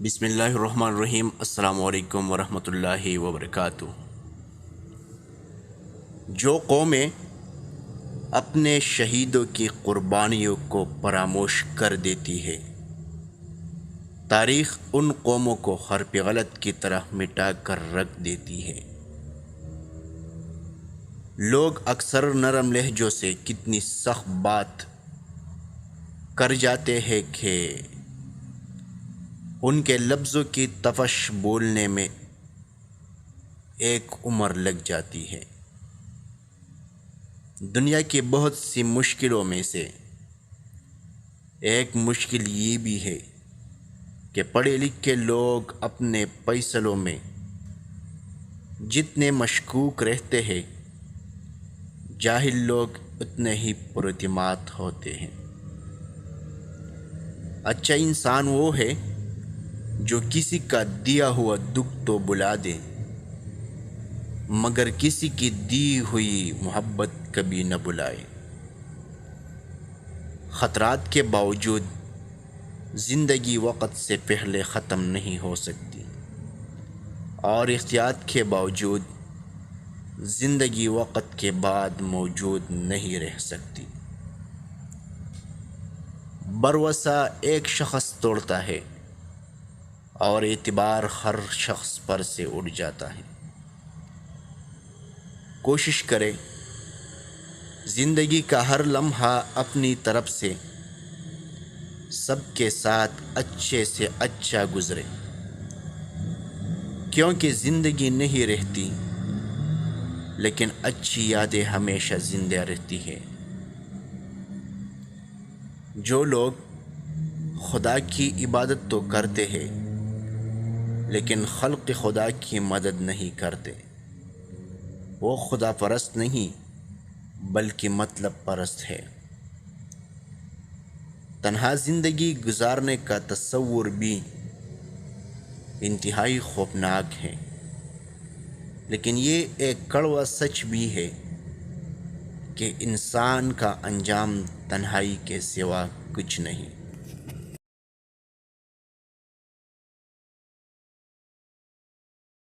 بسم اللہ الرحمن الرحیم۔ السلام علیکم ورحمۃ اللہ وبرکاتہ۔ جو قومیں اپنے شہیدوں کی قربانیوں کو فراموش کر دیتی ہے، تاریخ ان قوموں کو حرف غلط کی طرح مٹا کر رکھ دیتی ہے۔ لوگ اکثر نرم لہجوں سے کتنی سخت بات کر جاتے ہیں کہ ان کے لفظوں کی تفش بولنے میں ایک عمر لگ جاتی ہے۔ دنیا کی بہت سی مشکلوں میں سے ایک مشکل یہ بھی ہے کہ پڑھے لکھے لوگ اپنے فیصلوں میں جتنے مشکوک رہتے ہیں، جاہل لوگ اتنے ہی پراعتماد ہوتے ہیں۔ اچھا انسان وہ ہے جو کسی کا دیا ہوا دکھ تو بلا دے، مگر کسی کی دی ہوئی محبت کبھی نہ بلائے۔ خطرات کے باوجود زندگی وقت سے پہلے ختم نہیں ہو سکتی، اور احتیاط کے باوجود زندگی وقت کے بعد موجود نہیں رہ سکتی۔ بھروسہ ایک شخص توڑتا ہے اور اعتبار ہر شخص پر سے اٹھ جاتا ہے۔ کوشش کرے زندگی کا ہر لمحہ اپنی طرف سے سب کے ساتھ اچھے سے اچھا گزرے، کیونکہ زندگی نہیں رہتی لیکن اچھی یادیں ہمیشہ زندہ رہتی ہے۔ جو لوگ خدا کی عبادت تو کرتے ہیں لیکن خلق خدا کی مدد نہیں کرتے، وہ خدا پرست نہیں بلکہ مطلب پرست ہے۔ تنہا زندگی گزارنے کا تصور بھی انتہائی خوفناک ہے، لیکن یہ ایک کڑوا سچ بھی ہے کہ انسان کا انجام تنہائی کے سوا کچھ نہیں۔